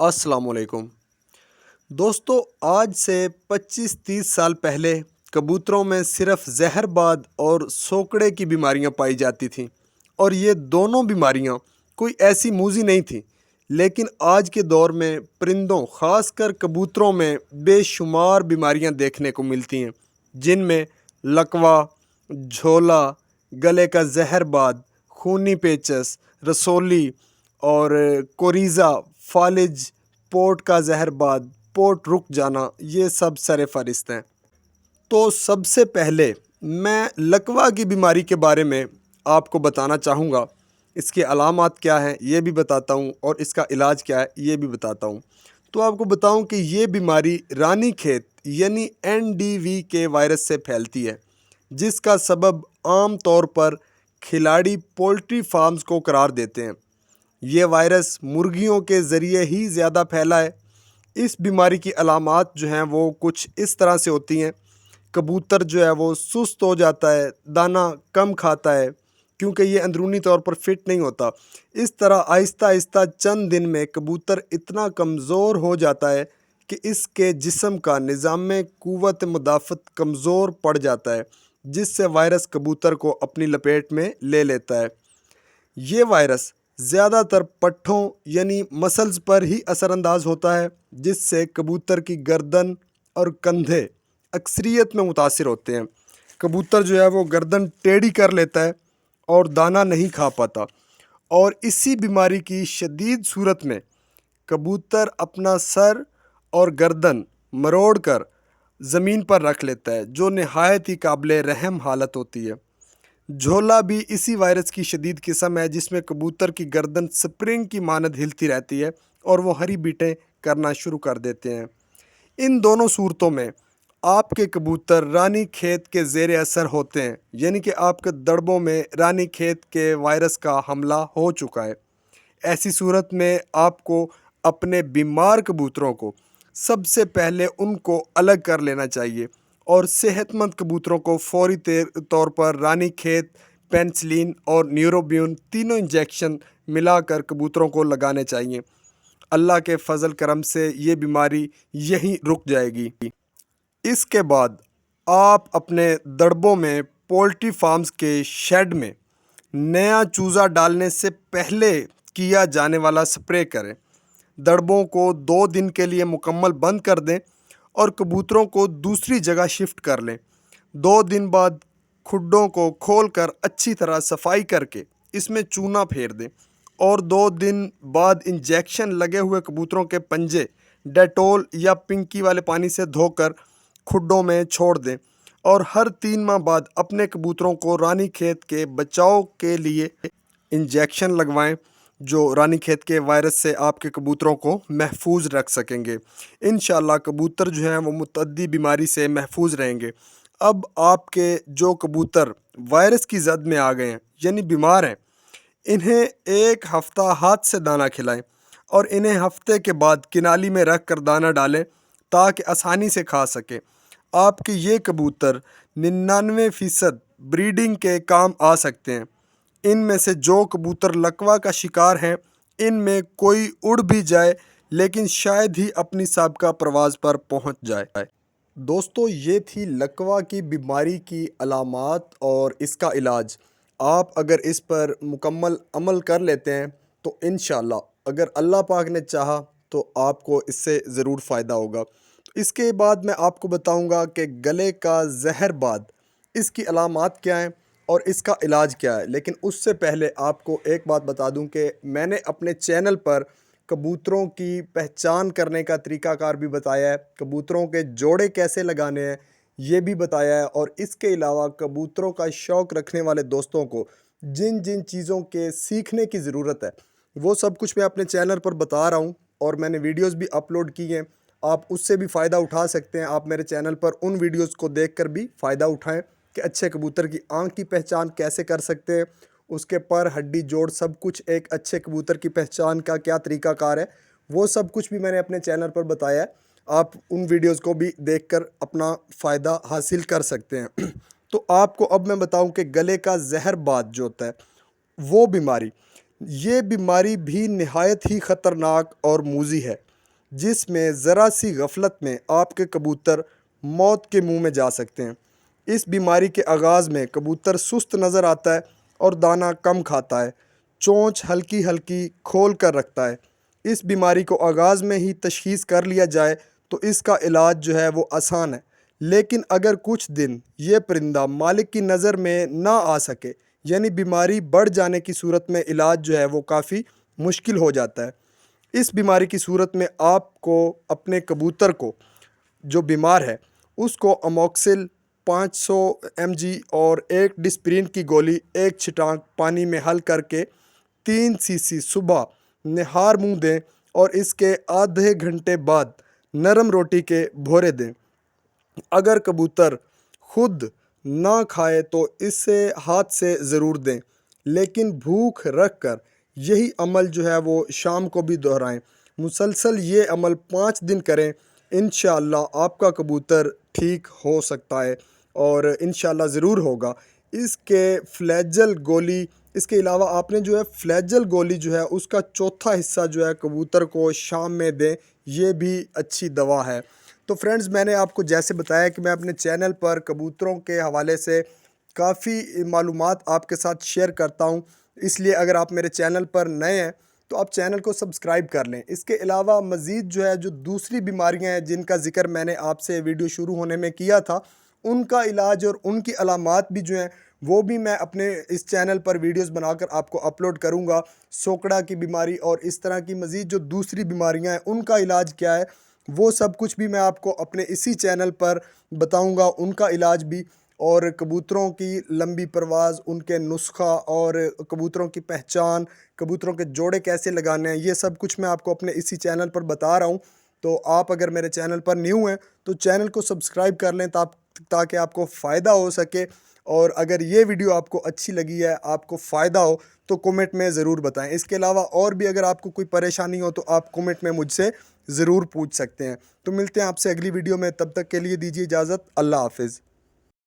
अस्सलाम वालेकुम दोस्तों। आज से 25-30 साल पहले कबूतरों में सिर्फ जहरबाद और सोकड़े की बीमारियां पाई जाती थीं, और ये दोनों बीमारियां कोई ऐसी मूज़ी नहीं थी। लेकिन आज के दौर में परिंदों, ख़ासकर कबूतरों में बेशुमार बीमारियां देखने को मिलती हैं, जिनमें लकवा, झोला, गले का जहरबाद, खूनी पेचस, रसोली और कोरीज़ा, फालिज, पोट का जहरबाद, पोट रुक जाना, ये सब सर फहरिस्त हैं। तो सबसे पहले मैं लकवा की बीमारी के बारे में आपको बताना चाहूँगा। इसके अलामात क्या हैं ये भी बताता हूँ, और इसका इलाज क्या है ये भी बताता हूँ। तो आपको बताऊँ कि ये बीमारी रानीखेत यानी NDV के वायरस से फैलती है, जिसका सबब आम तौर पर खिलाड़ी पोल्ट्री फार्म्स को करार देते हैं। ये वायरस मुर्गियों के ज़रिए ही ज़्यादा फैला है। इस बीमारी की अलामात जो हैं वो कुछ इस तरह से होती हैं। कबूतर जो है वो सुस्त हो जाता है, दाना कम खाता है, क्योंकि ये अंदरूनी तौर पर फिट नहीं होता। इस तरह आहिस्ता आहिस्ता चंद दिन में कबूतर इतना कमज़ोर हो जाता है कि इसके जिस्म का निज़ाम क़ुव्वत मुदाफ़त कमज़ोर पड़ जाता है, जिससे वायरस कबूतर को अपनी लपेट में ले लेता है। ये वायरस ज़्यादातर पट्ठों यानी मसल्स पर ही असरअंदाज होता है, जिससे कबूतर की गर्दन और कंधे अक्सरियत में मुतासिर होते हैं। कबूतर जो है वो गर्दन टेढ़ी कर लेता है और दाना नहीं खा पाता, और इसी बीमारी की शदीद सूरत में कबूतर अपना सर और गर्दन मरोड़ कर ज़मीन पर रख लेता है, जो नहायत ही काबिल रहम हालत होती है। झोला भी इसी वायरस की शदीद किस्म है, जिसमें कबूतर की गर्दन स्प्रिंग की मानद हिलती रहती है और वो हरी बीटें करना शुरू कर देते हैं। इन दोनों सूरतों में आपके कबूतर रानी खेत के ज़ेर असर होते हैं, यानी कि आपके दड़बों में रानी खेत के वायरस का हमला हो चुका है। ऐसी सूरत में आपको अपने बीमार कबूतरों को सबसे पहले उनको अलग कर लेना चाहिए, और सेहतमंद कबूतरों को फौरी तौर पर रानीखेत, पेनिसिलिन और न्यूरोबियून तीनों इंजेक्शन मिलाकर कबूतरों को लगाने चाहिए। अल्लाह के फजल करम से ये बीमारी यहीं रुक जाएगी। इसके बाद आप अपने दड़बों में पोल्ट्री फार्म्स के शेड में नया चूज़ा डालने से पहले किया जाने वाला स्प्रे करें। दड़बों को 2 दिन के लिए मुकम्मल बंद कर दें और कबूतरों को दूसरी जगह शिफ्ट कर लें। 2 दिन बाद खुड्डों को खोलकर अच्छी तरह सफाई करके इसमें चूना फेर दें, और 2 दिन बाद इंजेक्शन लगे हुए कबूतरों के पंजे डेटोल या पिंकी वाले पानी से धोकर खुड्डों में छोड़ दें, और हर 3 माह बाद अपने कबूतरों को रानीखेत के बचाव के लिए इंजेक्शन लगवाएं, जो रानीखेत के वायरस से आपके कबूतरों को महफूज रख सकेंगे। इंशाअल्लाह कबूतर जो हैं वो मुतअद्दी बीमारी से महफूज रहेंगे। अब आपके जो कबूतर वायरस की जद में आ गए हैं यानी बीमार हैं, इन्हें 1 हफ़्ता हाथ से दाना खिलाएं, और इन्हें हफ्ते के बाद किनाली में रख कर दाना डालें ताकि आसानी से खा सकें। आपके ये कबूतर 99% ब्रीडिंग के काम आ सकते हैं। इनमें से जो कबूतर लकवा का शिकार हैं, इनमें कोई उड़ भी जाए लेकिन शायद ही अपनी साबिक़ा परवाज़ पर पहुंच जाए। दोस्तों, ये थी लकवा की बीमारी की अलामात और इसका इलाज। आप अगर इस पर मुकम्मल अमल कर लेते हैं तो इंशाअल्लाह, अगर अल्लाह पाक ने चाहा तो आपको इससे ज़रूर फ़ायदा होगा। इसके बाद मैं आपको बताऊंगा कि गले का जहरबाद, इसकी अलामात क्या हैं और इसका इलाज क्या है। लेकिन उससे पहले आपको एक बात बता दूं कि मैंने अपने चैनल पर कबूतरों की पहचान करने का तरीक़ाकार भी बताया है, कबूतरों के जोड़े कैसे लगाने हैं ये भी बताया है, और इसके अलावा कबूतरों का शौक़ रखने वाले दोस्तों को जिन जिन चीज़ों के सीखने की ज़रूरत है वो सब कुछ मैं अपने चैनल पर बता रहा हूँ, और मैंने वीडियोज़ भी अपलोड की हैं। आप उससे भी फ़ायदा उठा सकते हैं। आप मेरे चैनल पर उन वीडियोज़ को देखकर भी फ़ायदा उठाएं कि अच्छे कबूतर की आँख की पहचान कैसे कर सकते हैं, उसके पर, हड्डी, जोड़, सब कुछ एक अच्छे कबूतर की पहचान का क्या तरीक़ाकार है, वो सब कुछ भी मैंने अपने चैनल पर बताया है। आप उन वीडियोज़ को भी देखकर अपना फ़ायदा हासिल कर सकते हैं। तो आपको अब मैं बताऊं कि गले का जहरबाद जो होता है वो बीमारी, ये बीमारी भी नहायत ही ख़तरनाक और मूज़ी है। جس میں ذرا سی غفلت میں آپ کے کبوتر موت کے منہ میں جا سکتے ہیں۔ اس بیماری کے آغاز میں کبوتر سست نظر آتا ہے اور دانہ کم کھاتا ہے، چونچ ہلکی ہلکی کھول کر رکھتا ہے۔ اس بیماری کو آغاز میں ہی تشخیص کر لیا جائے تو اس کا علاج جو ہے وہ آسان ہے، لیکن اگر کچھ دن یہ پرندہ مالک کی نظر میں نہ آ سکے، یعنی بیماری بڑھ جانے کی صورت میں علاج جو ہے وہ کافی مشکل ہو جاتا ہے۔ اس بیماری کی صورت میں آپ کو اپنے کبوتر کو جو بیمار ہے اس کو اموکسل 500 mg اور 1 ڈسپرین کی گولی 1 چھٹانک پانی میں حل کر کے 3 cc صبح نہار منہ دیں اور اس کے آدھے گھنٹے بعد نرم روٹی کے بھورے دیں۔ اگر کبوتر خود نہ کھائے تو اسے ہاتھ سے ضرور دیں، لیکن بھوک رکھ کر یہی عمل جو ہے وہ شام کو بھی دہرائیں۔ مسلسل یہ عمل 5 دن کریں، انشاءاللہ آپ کا کبوتر ٹھیک ہو سکتا ہے اور انشاءاللہ ضرور ہوگا۔ اس کے فلیجل گولی، اس کے علاوہ آپ نے جو ہے فلیجل گولی جو ہے اس کا چوتھا حصہ جو ہے کبوتر کو شام میں دیں، یہ بھی اچھی دوا ہے۔ تو فرینڈز، میں نے آپ کو جیسے بتایا کہ میں اپنے چینل پر کبوتروں کے حوالے سے کافی معلومات آپ کے ساتھ شیئر کرتا ہوں، اس لیے اگر آپ میرے چینل پر نئے ہیں تو آپ چینل کو سبسکرائب کر لیں۔ اس کے علاوہ مزید جو ہے جو دوسری بیماریاں ہیں جن کا ذکر میں نے آپ سے ویڈیو شروع ہونے میں کیا تھا، ان کا علاج اور ان کی علامات بھی جو ہیں وہ بھی میں اپنے اس چینل پر ویڈیوز بنا کر آپ کو اپلوڈ کروں گا۔ سوکڑا کی بیماری اور اس طرح کی مزید جو دوسری بیماریاں ہیں ان کا علاج کیا ہے، وہ سب کچھ بھی میں آپ کو اپنے اسی چینل پر بتاؤں گا، ان کا علاج بھی، اور کبوتروں کی لمبی پرواز، ان کے نسخہ اور کبوتروں کی پہچان، کبوتروں کے جوڑے کیسے لگانے ہیں، یہ سب کچھ میں آپ کو اپنے اسی چینل پر بتا رہا ہوں۔ تو آپ اگر میرے چینل پر نیو ہیں تو چینل کو سبسکرائب کر لیں تاکہ آپ کو فائدہ ہو سکے، اور اگر یہ ویڈیو آپ کو اچھی لگی ہے، آپ کو فائدہ ہو تو کومنٹ میں ضرور بتائیں۔ اس کے علاوہ اور بھی اگر آپ کو کوئی پریشانی ہو تو آپ کومنٹ میں مجھ سے ضرور پوچھ سکتے ہیں۔ تو ملتے ہیں آپ سے اگلی ویڈیو میں، تب تک کے لیے دیجیے اجازت، اللہ حافظ۔